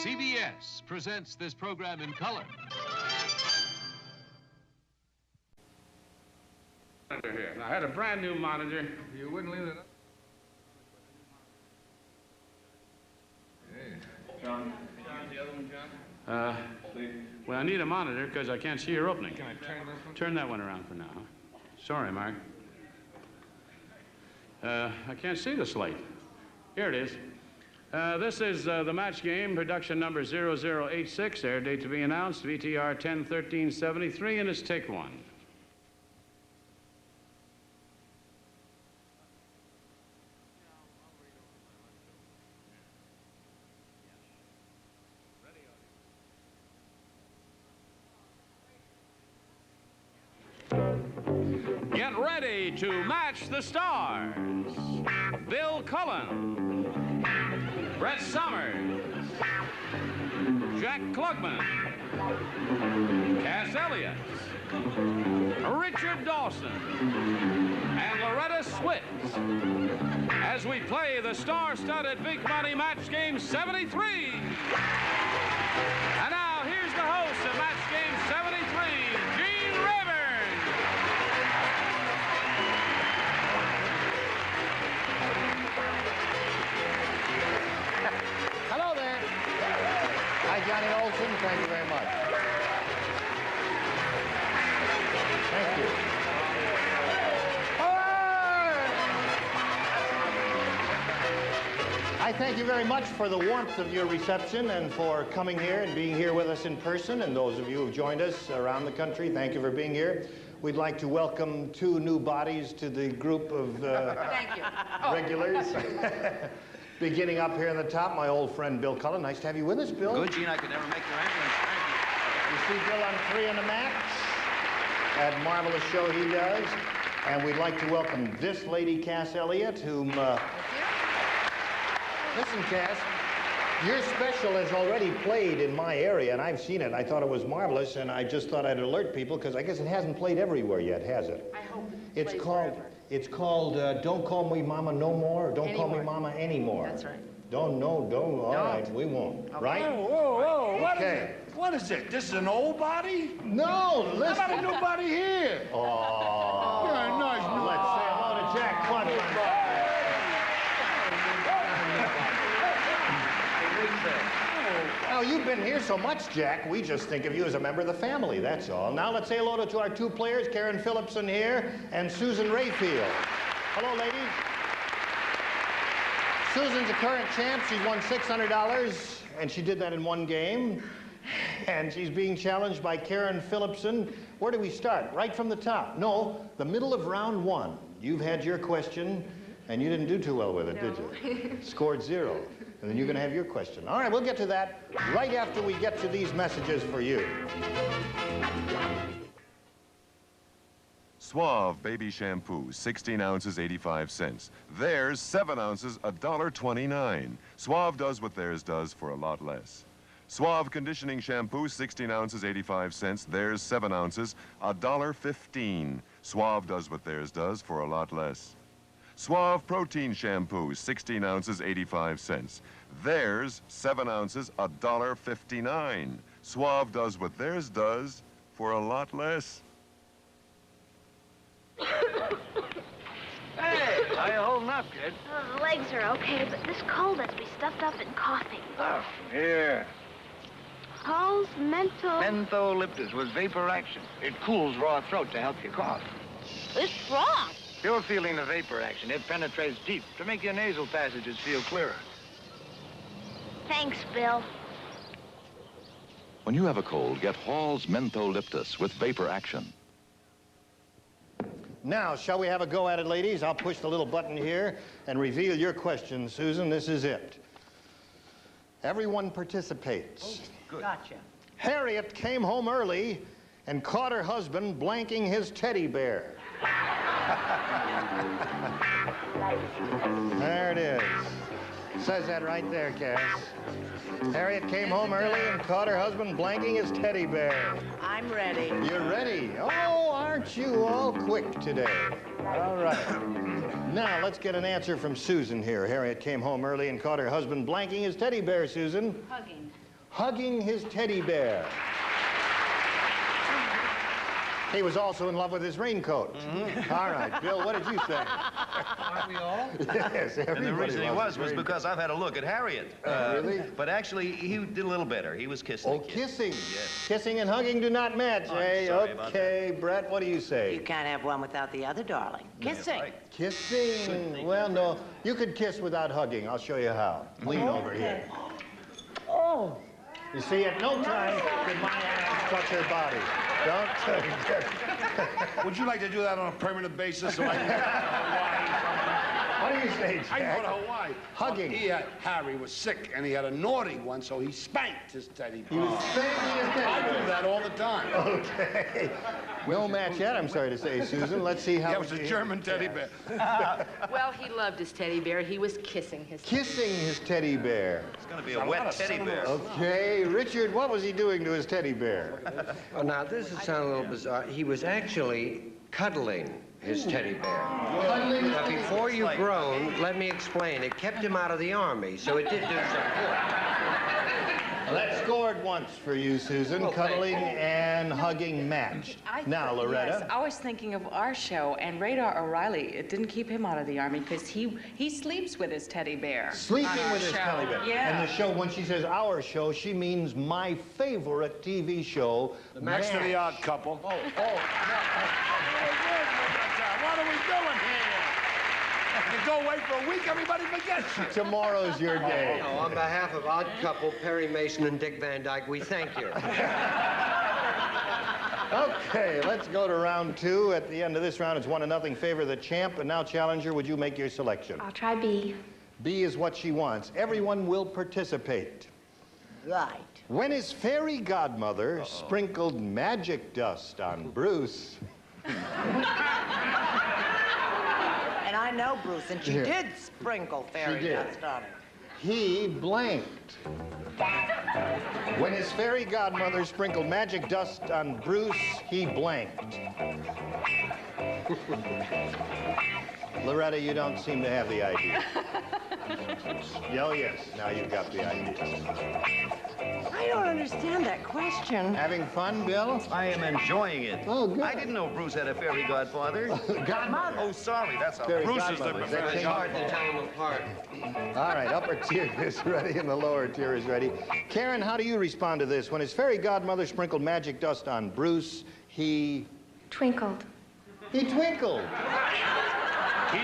CBS presents this program in color. Here. I had a brand new monitor. You wouldn't leave it up? Hey. John, the other one, John? Well, I need a monitor because I can't see your opening. Can I turn this one? Turn that one around for now. Sorry, Mark. I can't see the slate. Here it is. This is the match game, production number 0086, air date to be announced, VTR 10-13-73, and it's take one. Get ready to match the stars. Bill Cullen, Brett Summers, Jack Klugman, Cass Elliott, Richard Dawson, and Loretta Switz as we play the star-studded Big Money Match Game 73. And now here's the host of Match Game 73, Gene Rayburn. Hello there. Hi, Johnny Olson. Thank you very much. Thank you. I thank you very much for the warmth of your reception and for coming here and being here with us in person. And those of you who have joined us around the country, thank you for being here. We'd like to welcome two new bodies to the group of Thank you. regulars. Beginning up here in the top, my old friend Bill Cullen. Nice to have you with us, Bill. Good, Gene. I could never make your entrance. Thank You see Bill on 3 in the match. That marvelous show he does. And we'd like to welcome this lady, Cass Elliott, whom... Listen, Cass, your special has already played in my area, and I've seen it. I thought it was marvelous, and I just thought I'd alert people, because I guess it hasn't played everywhere yet, has it? I hope It's called Don't Call Me Mama No More, or Don't Call Me Anymore. Mama Anymore. That's right. Don't, all right, we won't, right? Whoa, what is Okay. it? What is it? This is an old body? No, How listen. about a new body here? Oh, Yeah, nice new let's say hello to Jack Klugman. Now, you've been here so much, Jack, we just think of you as a member of the family, that's all. Now, let's say hello to our two players, Karen Phillipson here and Susan Rayfield. Hello, ladies. Susan's a current champ. She's won $600, and she did that in one game. And she's being challenged by Karen Phillipson. Where do we start? Right from the top. No, the middle of round one. You've had your question, and you didn't do too well with it, did you? Scored 0. And then you're going to have your question. All right, we'll get to that right after we get to these messages for you. Suave baby shampoo, 16 ounces, 85 cents. Theirs, 7 ounces, $1.29. Suave does what theirs does for a lot less. Suave conditioning shampoo, 16 ounces, 85 cents. Theirs, 7 ounces, $1.15. Suave does what theirs does for a lot less. Suave protein shampoo, 16 ounces, 85 cents. Theirs, 7 ounces, $1.59. Suave does what theirs does for a lot less. Hey, how you holding up, kid? Oh, the legs are okay, but this cold has me stuffed up and coughing. Oh, here. Halls Mentholyptus with vapor action. It cools raw throat to help you cough. It's strong. You're feeling the vapor action. It penetrates deep to make your nasal passages feel clearer. Thanks, Bill. When you have a cold, get Hall's Mentholyptus with vapor action. Now, shall we have a go at it, ladies? I'll push the little button here and reveal your question, Susan. This is it. Everyone participates. Good. Gotcha. Harriet came home early and caught her husband blanking his teddy bear. There it is. Says that right there, Cass. Harriet came home early and caught her husband blanking his teddy bear. I'm ready. You're ready? Oh, aren't you all quick today? All right. Now, let's get an answer from Susan here. Harriet came home early and caught her husband blanking his teddy bear, Susan. Hugging. hugging his teddy bear. He was also in love with his raincoat. All right, Bill, what did you say? Aren't we all? Yes, everybody. And the reason he was very- because I've had a look at Harriet. Really? But actually, he did a little better. He was kissing. Oh, the kid. kissing. Yes. Kissing and hugging do not match, I'm eh? sorry about Okay, Brett, what do you say? You can't have one without the other, darling. Kissing. Right. Kissing. Well, no. You could kiss without hugging. I'll show you how. Lean over here. Oh. You see, at no time did my hands touch her body. Don't. Would you like to do that on a permanent basis so I can go to Hawaii? What do you say, I Jack? go to Hawaii. Hugging. Harry was sick, and he had a naughty one, so he spanked his teddy bear. He was spanking his teddy I bear. do that all the time. Okay. No match yet, I'm sorry to say, Susan. Let's see how... That was a German teddy bear. Well, he loved his teddy bear. He was kissing his Kissing his teddy bear. It's going to be a wet teddy bear. Okay, Richard, what was he doing to his teddy bear? Well, now, this is sound a little bizarre. He was actually cuddling his teddy bear. Cuddling his Now, teddy before you groan, let me explain. It kept him out of the army, so it did do some good. That scored once for you, Susan. Well, thank Cuddling you. and hugging matched. Now, Loretta. Yes, I was thinking of our show, and Radar O'Reilly, it didn't keep him out of the army because he sleeps with his teddy bear. Sleeping on our with his show. teddy bear. Yeah. And the show, when she says our show, she means my favorite TV show. Next to the Odd Couple. Oh. What are we doing here? You go away for a week, everybody forgets you. Tomorrow's your day. No, on behalf of Odd Couple, Perry Mason, and Dick Van Dyke, we thank you. Okay, let's go to round two. At the end of this round, it's 1-0 favor the champ. And now, challenger, would you make your selection? I'll try B. B is what she wants. Everyone will participate. Right. When his fairy godmother sprinkled magic dust on Bruce... And I know Bruce, and she Here. did sprinkle fairy did. dust on him. He blanked. When his fairy godmother sprinkled magic dust on Bruce, he blanked. Loretta, you don't seem to have the idea. Oh, yes, now you've got the idea. I don't understand that question. Having fun, Bill? I am enjoying it. Oh, good. I didn't know Bruce had a fairy godfather. Godmother. Oh, sorry, that's how Fairy Bruce is the godmother. fairy It's hard to tell them apart. All right, upper tier is ready and the lower tier is ready. Karen, how do you respond to this? When his fairy godmother sprinkled magic dust on Bruce, he Twinkled. twinkled. He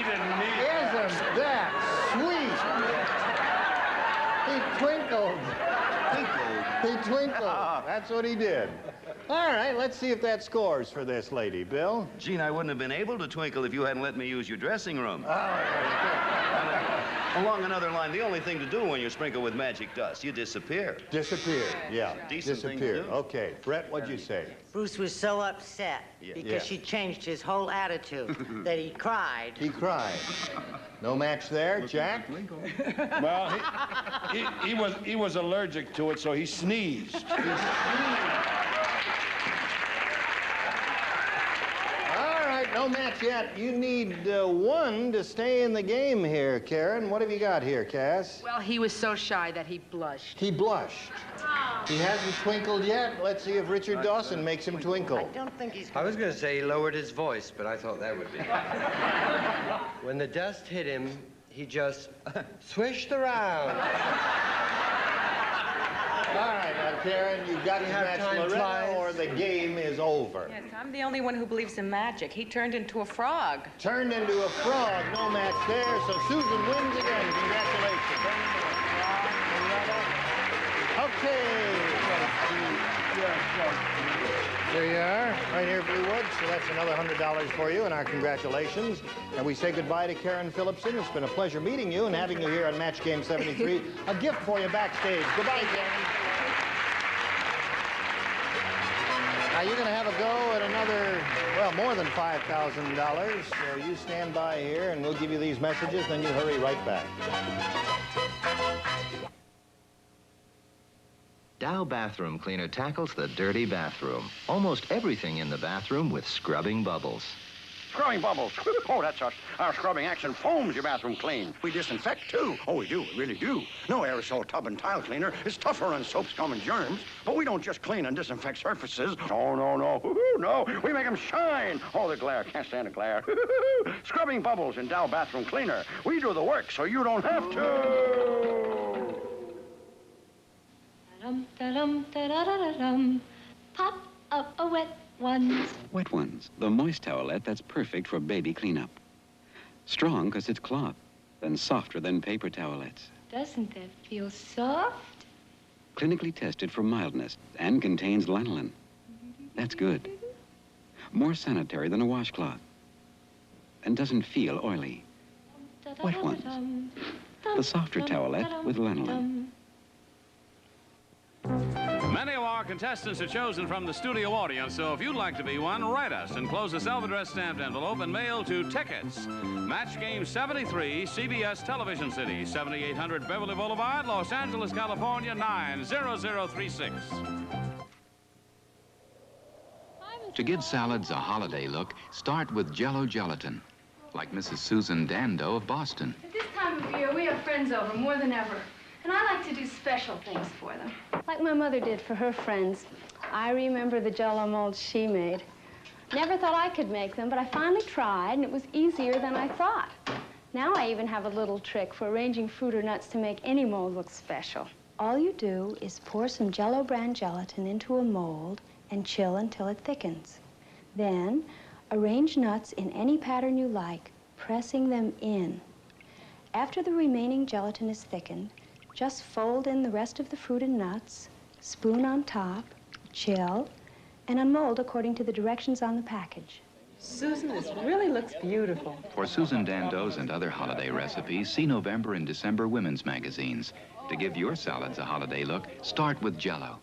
didn't need Isn't that sweet? He twinkled. He twinkled. That's what he did. All right, let's see if that scores for this lady, Bill. Gene, I wouldn't have been able to twinkle if you hadn't let me use your dressing room. Along another line, the only thing to do when you sprinkle with magic dust, you disappear. Disappear, yeah. Decent thing to Disappear. do. Okay, Brett, what'd you say? Bruce was so upset because Yeah. she changed his whole attitude that he cried. He cried. No match there, Jack? Well, he was allergic to it, so he sneezed. All right, no match yet. You need one to stay in the game here, Karen. What have you got here, Cass? Well, he was so shy that he blushed. He blushed. He hasn't twinkled yet. Let's see if Richard Dawson makes him I twinkle. don't think he's... I was going to say he lowered his voice, but I thought that would be. When the dust hit him, he just swished around. All right, now, Karen, you've got to See how match time Loretta flies? or the game is over. Yes, I'm the only one who believes in magic. He turned into a frog. Turned into a frog. No match there, so Susan wins again. Congratulations. Okay. There you are, right here, Bluewood. So that's another $100 for you, and our congratulations. And we say goodbye to Karen Phillipson. It's been a pleasure meeting you and having you here on Match Game 73. A gift for you backstage. Goodbye, Karen. Now, you're going to have a go at another, well, more than $5,000. So you stand by here, and we'll give you these messages, then you hurry right back. Dow Bathroom Cleaner tackles the dirty bathroom. Almost everything in the bathroom with scrubbing bubbles. Scrubbing bubbles. Oh, that's us. Our scrubbing action foams your bathroom clean. We disinfect, too. Oh, we do. We really do. No aerosol tub and tile cleaner is tougher on soap scum and germs. But we don't just clean and disinfect surfaces. Oh, no, no. No. We make them shine. Oh, the glare. Can't stand the glare. Scrubbing bubbles in Dow bathroom cleaner. We do the work so you don't have to. Pop up a wet one. Wet ones, the moist towelette that's perfect for baby cleanup. Strong because it's cloth, then softer than paper towelettes. Doesn't that feel soft? Clinically tested for mildness and contains lanolin. That's good. More sanitary than a washcloth. And doesn't feel oily. Wet ones. The softer towelette with lanolin. Many of our contestants are chosen from the studio audience, so if you'd like to be one, write us and close a self-addressed stamped envelope and mail to Tickets, Match Game 73, CBS Television City, 7800 Beverly Boulevard, Los Angeles, California, 90036. To give salads a holiday look, start with Jell-O gelatin, like Mrs. Susan Dando of Boston. At this time of year, we have friends over more than ever. And I like to do special things for them. Like my mother did for her friends. I remember the Jell-O molds she made. Never thought I could make them, but I finally tried, and it was easier than I thought. Now I even have a little trick for arranging fruit or nuts to make any mold look special. All you do is pour some Jell-O brand gelatin into a mold and chill until it thickens. Then, arrange nuts in any pattern you like, pressing them in. After the remaining gelatin is thickened, just fold in the rest of the fruit and nuts, spoon on top, chill, and unmold according to the directions on the package. Susan, this really looks beautiful. For Susan Dando's and other holiday recipes, see November and December women's magazines. To give your salads a holiday look, start with Jell-O.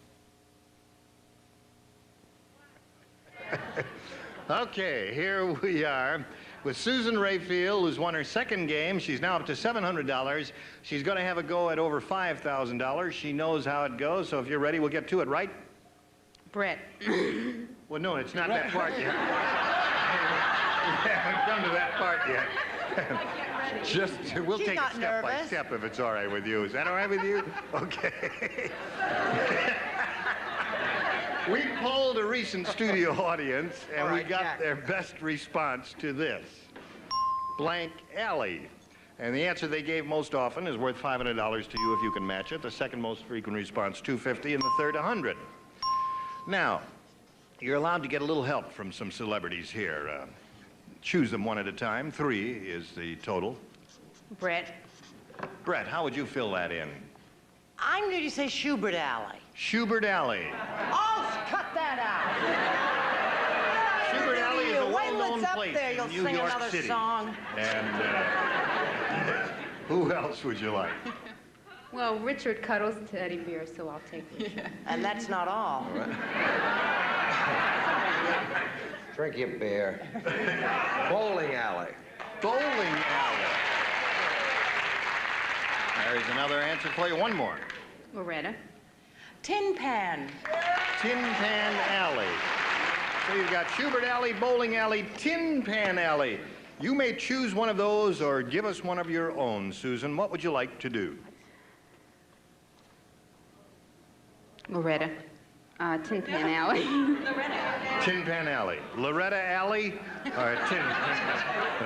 Okay, here we are with Susan Rayfield, who's won her second game. She's now up to $700. She's going to have a go at over $5,000. She knows how it goes, so if you're ready, we'll get to it, right? Brett. Well, no, it's not that part yet. We haven't come to that part yet. Just, we'll take it step by step if it's all right with you. Is that all right with you? Okay. We polled a recent studio audience, and we got their best response to this. Blank alley. And the answer they gave most often is worth $500 to you if you can match it. The second most frequent response, $250, and the third, $100. Now, you're allowed to get a little help from some celebrities here. Choose them one at a time. 3 is the total. Brett. Brett, how would you fill that in? I'm going to say Schubert Alley. Schubert Alley. Oh, cut that out. Schubert Alley is a well-known up place there, in you'll New sing York another City. Song. And who else would you like? Well, Richard cuddles teddy bear, so I'll take Richard. And that's not all. Drink your beer. Bowling alley. Bowling alley. There's another answer for you. One more. Loretta. Tin Pan. Tin Pan Alley. So you've got Schubert Alley, Bowling Alley, Tin Pan Alley. You may choose one of those or give us one of your own, Susan. What would you like to do? Loretta. Tin Pan Alley. Tin Pan Alley. Loretta Alley? Or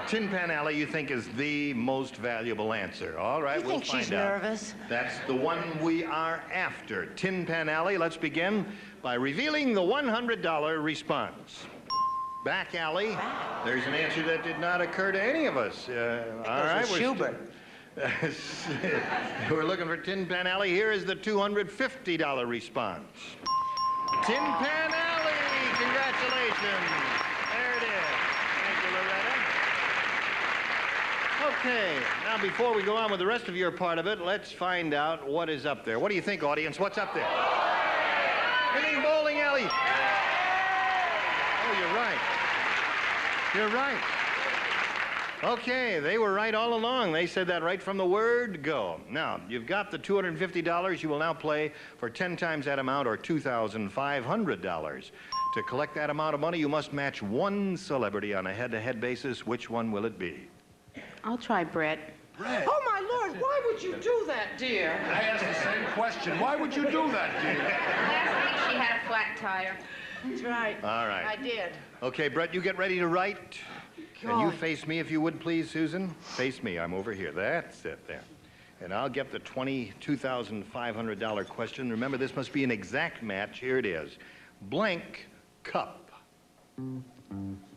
Tin Pan Alley you think is the most valuable answer. All right, we'll find out. You think she's nervous? That's the one we are after. Tin Pan Alley. Let's begin by revealing the $100 response. Back alley. There's an answer that did not occur to any of us. All right, Schubert. We're looking for Tin Pan Alley. Here is the $250 response. Tin Pan Alley! Congratulations! There it is. Thank you, Loretta. Okay, now before we go on with the rest of your part of it, let's find out what is up there. What do you think, audience? What's up there? Hitting Bowling Alley! Oh, you're right. You're right. Okay, they were right all along. They said that right from the word go. Now, you've got the $250. You will now play for 10 times that amount, or $2,500. To collect that amount of money, you must match one celebrity on a head-to-head basis. Which one will it be? I'll try Brett. Brett? Oh, my Lord, why would you do that, dear? I asked the same question. Why would you do that, dear? Last week she had a flat tire. That's right. All right. I did. Okay, Brett, you get ready to write. And you God. face me if you would, please, Susan. Face me. I'm over here. That's it there. And I'll get the $22,500 question. Remember, this must be an exact match. Here it is. Blank cup.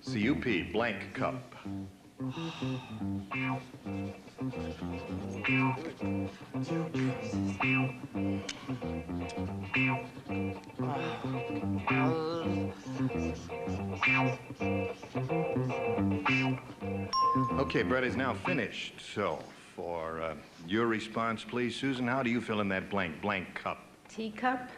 C-U-P, blank cup. Okay, Brett is now finished. So, for your response, please, Susan, how do you fill in that blank cup? Teacup?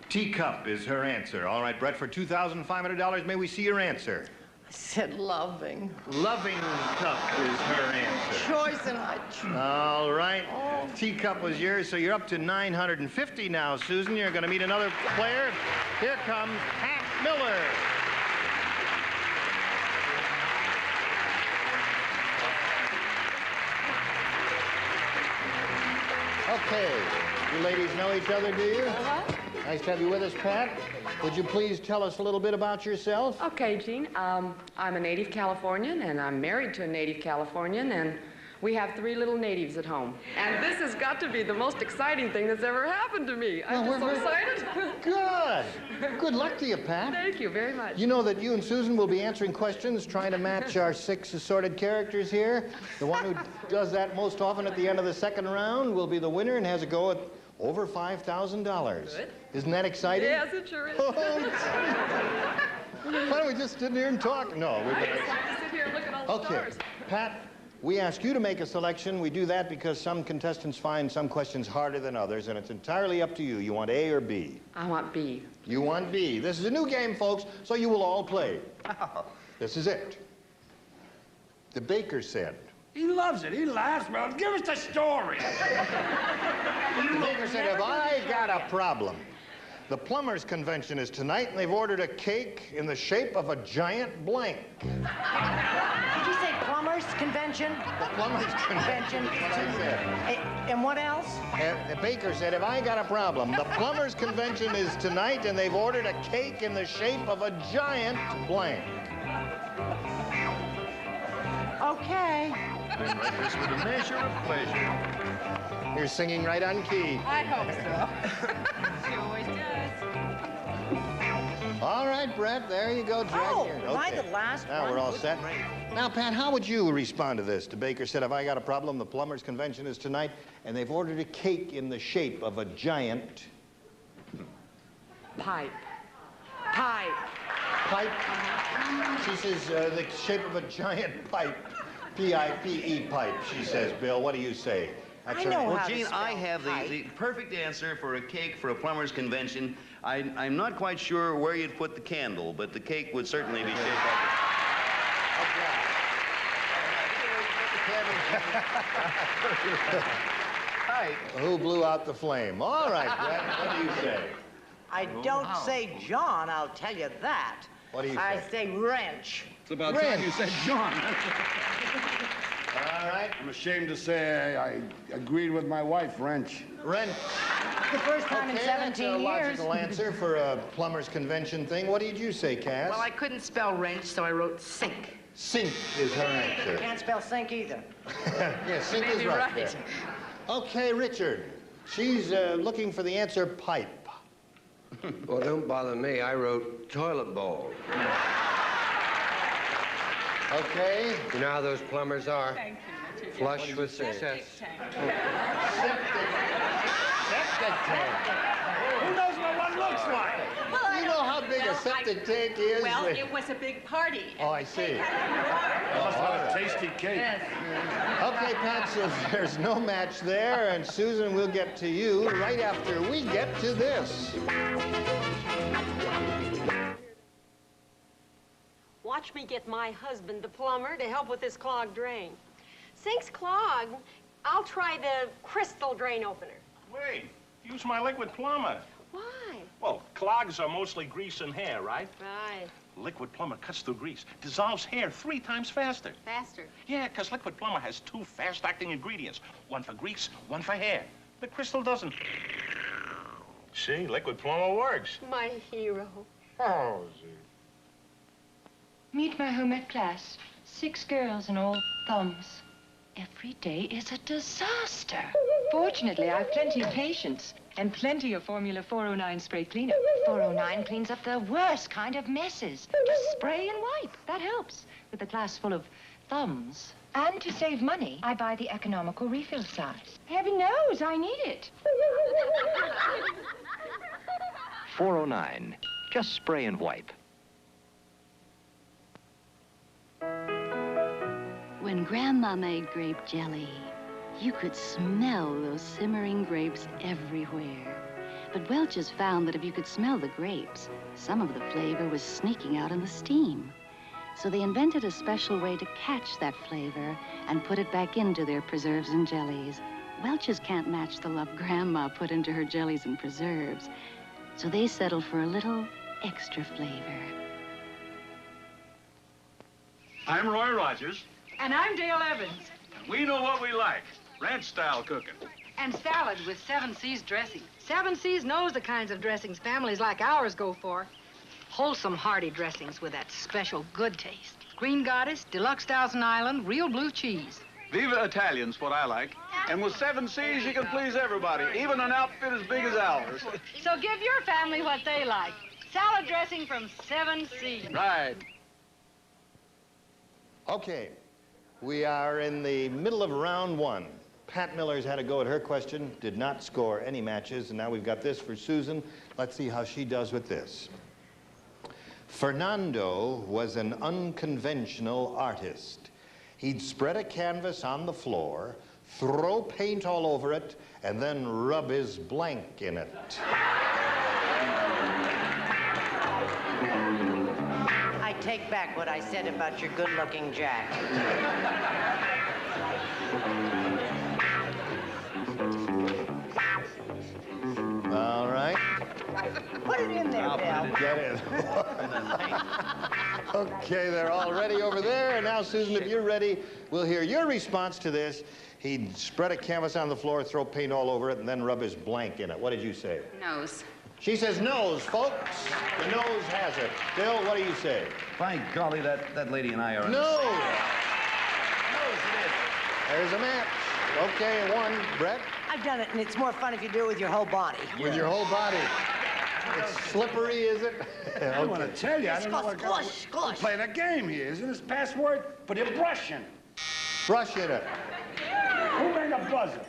Teacup is her answer. All right, Brett, for $2,500, may we see your answer? I said loving. Loving cup is her answer. Choice and I... All right. Teacup was yours, so you're up to $950 now, Susan. You're going to meet another player. Here comes Pat Miller. Okay. You ladies know each other, do you? Nice to have you with us, Pat. Would you please tell us a little bit about yourself? Okay, Gene. I'm a native Californian, and I'm married to a native Californian, and we have 3 little natives at home. And this has got to be the most exciting thing that's ever happened to me. I'm just so excited. Good. Good luck to you, Pat. Thank you very much. You know that you and Susan will be answering questions trying to match our 6 assorted characters here. The one who does that most often at the end of the second round will be the winner and has a go at over $5,000. Good. Isn't that exciting? Yes, it sure is. Why don't we just sit here and talk? No, we're I just have to sit here and look at all the stars. Pat, we ask you to make a selection. We do that because some contestants find some questions harder than others, and it's entirely up to you. You want A or B? I want B. You want B. This is a new game, folks, so you will all play. This is it. The baker said. He loves it. He laughs, well, give us the story. The baker said, have I got a problem? The plumbers' convention is tonight, and they've ordered a cake in the shape of a giant blank. Did you say plumbers convention? The plumbers' convention. That's what I said. And what else? The baker said, have I got a problem? The plumbers' convention is tonight, and they've ordered a cake in the shape of a giant blank. Okay. Been like this with a measure of pleasure. You're singing right on key. I hope so. She always does. All right, Brett, there you go. Am I the last now one? we're all set. Now, Pat, how would you respond to this? The baker said, have I got a problem? The plumbers' convention is tonight, and they've ordered a cake in the shape of a giant... Pipe. Pipe. Pipe? She says, the shape of a giant pipe. P-I-P-E pipe, she says. Bill, what do you say? I know Well, how to Gene, spell I have the perfect answer for a cake for a plumber's convention. I'm not quite sure where you'd put the candle, but the cake would certainly be shaped like a... Who blew out the flame? All right, Brett, what do you say? I don't say John, I'll tell you that. What do you say? I say wrench. It's about time you said John. All right. I'm ashamed to say I agreed with my wife, wrench. Wrench. The first time in 17 that's a years. logical answer for a plumber's convention thing. What did you say, Cass? Well, I couldn't spell wrench, so I wrote sink. Sink is her answer. Can't spell sink either. Yeah, sink is Maybe right. right. Okay, Richard. She's looking for the answer pipe. Well, don't bother me. I wrote toilet bowl. Okay. You know how those plumbers are? Thank you. Flush with success. Septic tank. Who knows what one looks like? You know how big a septic tank is? Well, it was a big party. Oh, I see. Must have a tasty cake. Yes. Okay, Pat, so there's no match there, and Susan, we'll get to you right after we get to this. Watch me get my husband, the plumber, to help with this clogged drain. Sink's clogged. I'll try the crystal drain opener. Wait, use my liquid plumber. Why? Well, clogs are mostly grease and hair, right? Right. Liquid Plumber cuts through grease, dissolves hair 3 times faster. Faster. Yeah, because Liquid Plumber has 2 fast-acting ingredients. One for grease, one for hair. The Crystal doesn't. See, Liquid Plumber works. My hero. Oh, Meet my home ec class. 6 girls and all thumbs. Every day is a disaster. Fortunately, I've plenty of patience and plenty of Formula 409 spray cleaner. 409 cleans up the worst kind of messes. Just spray and wipe. That helps with a class full of thumbs. And to save money, I buy the economical refill size. Heaven knows I need it. 409. Just spray and wipe. When Grandma made grape jelly, you could smell those simmering grapes everywhere. But Welch's found that if you could smell the grapes, some of the flavor was sneaking out in the steam. So they invented a special way to catch that flavor and put it back into their preserves and jellies. Welch's can't match the love Grandma put into her jellies and preserves. So they settled for a little extra flavor. I'm Roy Rogers. And I'm Dale Evans. And we know what we like. Ranch-style cooking. And salad with 7 C's dressing. 7 C's knows the kinds of dressings families like ours go for. Wholesome, hearty dressings with that special good taste. Green Goddess, Deluxe Thousand Island, real blue cheese. Viva Italian's what I like. And with 7 C's, you can please everybody, even an outfit as big as ours. So give your family what they like. Salad dressing from 7 C's. Right. Okay, we are in the middle of round 1. Pat Miller's had a go at her question, did not score any matches, and now we've got this for Susan. Let's see how she does with this. Fernando was an unconventional artist. He'd spread a canvas on the floor, throw paint all over it, and then rub his blank in it. I take back what I said about your good-looking Jack. All right. Put it in there, Bill. Get it. Okay, they're all ready over there. And now, Susan, if you're ready, we'll hear your response to this. He'd spread a canvas on the floor, throw paint all over it, and then rub his blank in it. What did you say? Nose. She says nose, folks. The nose has it. Bill, what do you say? By golly, that lady and I are... No! There's a match. Okay, 1. Brett? I've done it, and it's more fun if you do it with your whole body. With your whole body. It's slippery, is it? I want to tell you, I don't know what... Squash. We're playing a game here. Isn't this password? Put your brush in. Brush in it. Who rang a buzzer?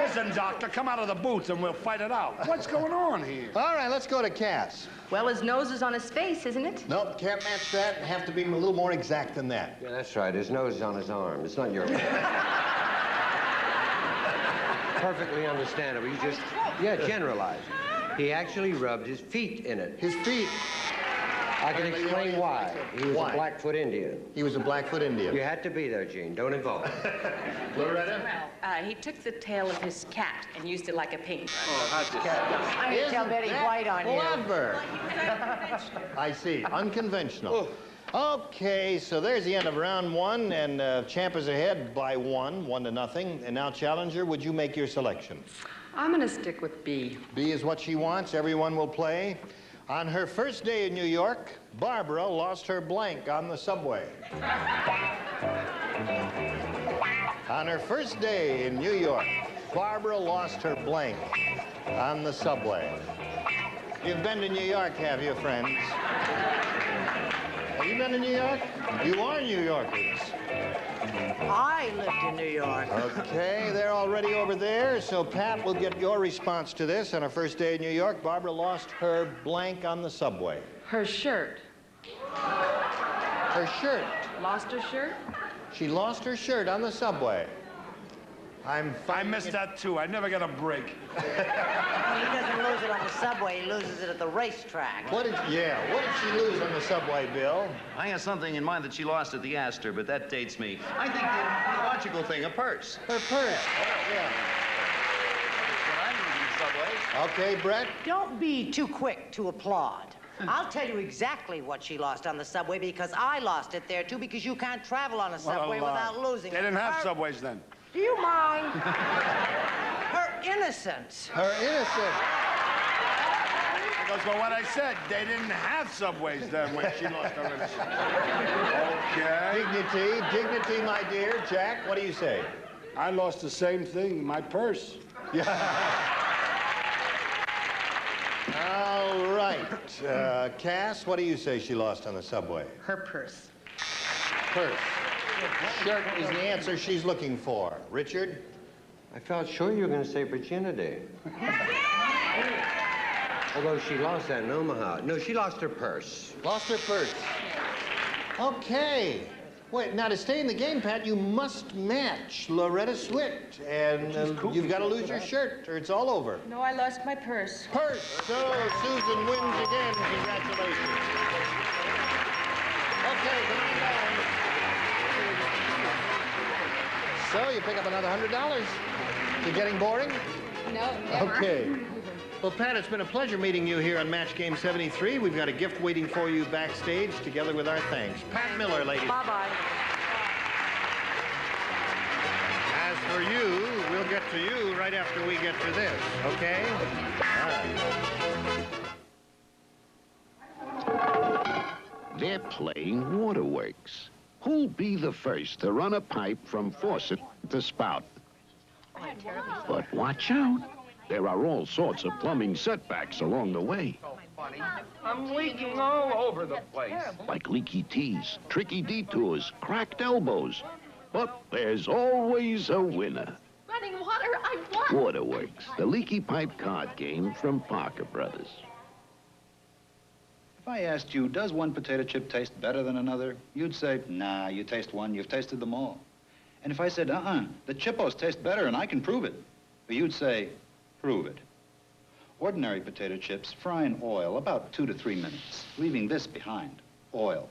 Listen, Doctor, come out of the booth and we'll fight it out. What's going on here? All right, let's go to Cass. Well, his nose is on his face, isn't it? Nope, can't match that. Have to be a little more exact than that. Yeah, that's right. His nose is on his arm. It's not your Perfectly understandable. You just, generalize. He actually rubbed his feet in it. His feet? I can explain why. He was a Blackfoot Indian. He was a Blackfoot Indian. You had to be there, Gene. Don't involve. Loretta? Well, he took the tail of his cat and used it like a paintbrush. Oh, how's this? I'm going to tell Betty White on you. Clever. I see. Unconventional. Okay, so there's the end of round 1, and Champ is ahead by 1-0. And now, Challenger, would you make your selection? I'm going to stick with B. B is what she wants. Everyone will play. On her first day in New York, Barbara lost her blank on the subway. On her first day in New York, Barbara lost her blank on the subway. You've been to New York, have you, friends? Have you been to New York? You are New Yorkers. I lived in New York. Okay, they're already over there, so Pat will get your response to this. On her first day in New York, Barbara lost her blank on the subway. Her shirt. Her shirt. Lost her shirt? She lost her shirt on the subway. I missed that, too. I never get a break. Well, he doesn't lose it on the subway. He loses it at the racetrack. What did she lose on the subway, Bill? I have something in mind that she lost at the Astor, but that dates me. I think the logical thing, a purse. Her purse. Yeah. What I subways. Okay, Brett? Don't be too quick to applaud. I'll tell you exactly what she lost on the subway because I lost it there, too, because you can't travel on a subway without losing They it. didn't have subways then. Do you mind? Her innocence. Her innocence. Because for what I said, they didn't have subways then when she lost her innocence. Okay. Dignity, my dear. Jack, what do you say? I lost the same thing, my purse. Yeah. All right. Cass, what do you say she lost on the subway? Her purse. Purse. Shirt is the answer she's looking for. Richard? I felt sure you were going to say virginity. Although she lost that in Omaha. No, she lost her purse. Lost her purse. Okay. Wait, now to stay in the game, Pat, you must match Loretta Swit. And you've got to lose your shirt or it's all over. No, I lost my purse. Purse. So Susan wins again. Congratulations. Okay, come on down. So you pick up another $100. You getting boring? No, never. Okay. Well, Pat, it's been a pleasure meeting you here on Match Game 73. We've got a gift waiting for you backstage, together with our thanks. Pat Miller, ladies. Bye-bye. As for you, we'll get to you right after we get to this, okay? All right. They're playing waterworks. Who'll be the first to run a pipe from faucet to spout? But watch out. There are all sorts of plumbing setbacks along the way. I'm leaking all over the place. Like leaky tees, tricky detours, cracked elbows. But there's always a winner. Running water, I won. Waterworks, the leaky pipe card game from Parker Brothers. If I asked you, does one potato chip taste better than another? You'd say, nah, you taste one, you've tasted them all. And if I said, the Chippos taste better and I can prove it, you'd say, prove it. Ordinary potato chips fry in oil about 2 to 3 minutes, leaving this behind, oil.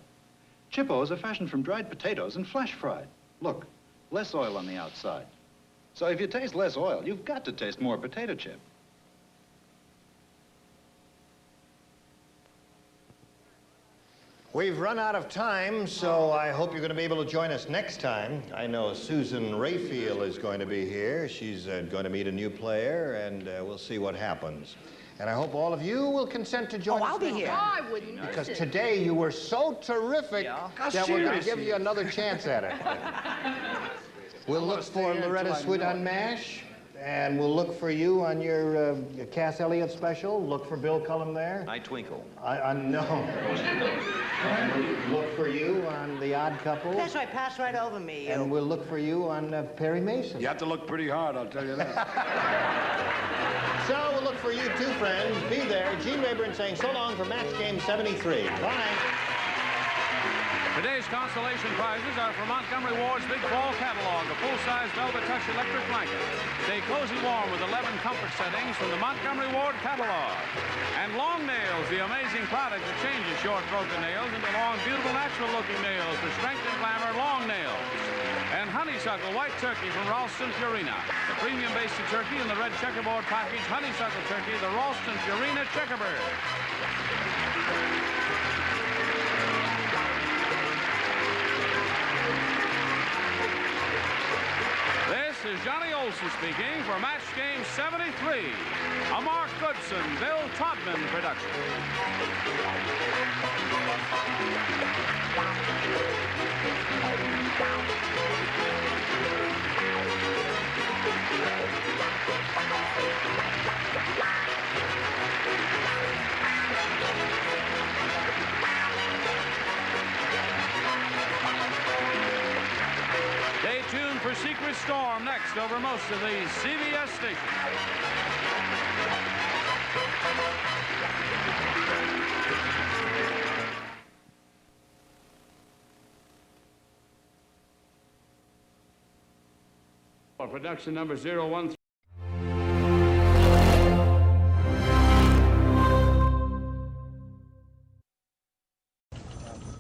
Chippos are fashioned from dried potatoes and flash fried. Look, less oil on the outside. So if you taste less oil, you've got to taste more potato chip. We've run out of time, so I hope you're going to be able to join us next time. I know Susan Rayfield is going to be here. She's going to meet a new player, and we'll see what happens. And I hope all of you will consent to join us. I'll be here. Oh, I wouldn't miss Because it. today you were so terrific that we're going to give you another chance at it. We'll look for Loretta Swit on MASH, and we'll look for you on your Cass Elliot special. Look for Bill Cullen there. I twinkle. No. Look for you on The Odd Couple. That's right, pass right over me, you. And we'll look for you on Perry Mason. You have to look pretty hard, I'll tell you that. So we'll look for you too, friends. Be there. Gene Rayburn saying so long for Match Game 73. Bye. Today's consolation prizes are for Montgomery Ward's Big Fall Catalog, a full-size Velvet Touch electric blanket. Stay cozy warm with 11 comfort settings from the Montgomery Ward catalog. And Long Nails, the amazing product that changes short, broken nails into long, beautiful, natural-looking nails for strength and glamour. Long Nails. And Honeysuckle White Turkey from Ralston Purina, the premium basted turkey in the red checkerboard package. Honeysuckle Turkey, the Ralston Purina Checkerbird. This is Johnny Olson speaking for Match Game 73, a Mark Goodson, Bill Todman production. Stay tuned for Secret Storm next over most of the CBS stations. Production number 013.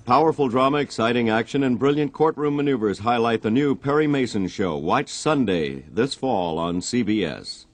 Powerful drama, exciting action, and brilliant courtroom maneuvers highlight the new Perry Mason Show. Watch Sunday this fall on CBS.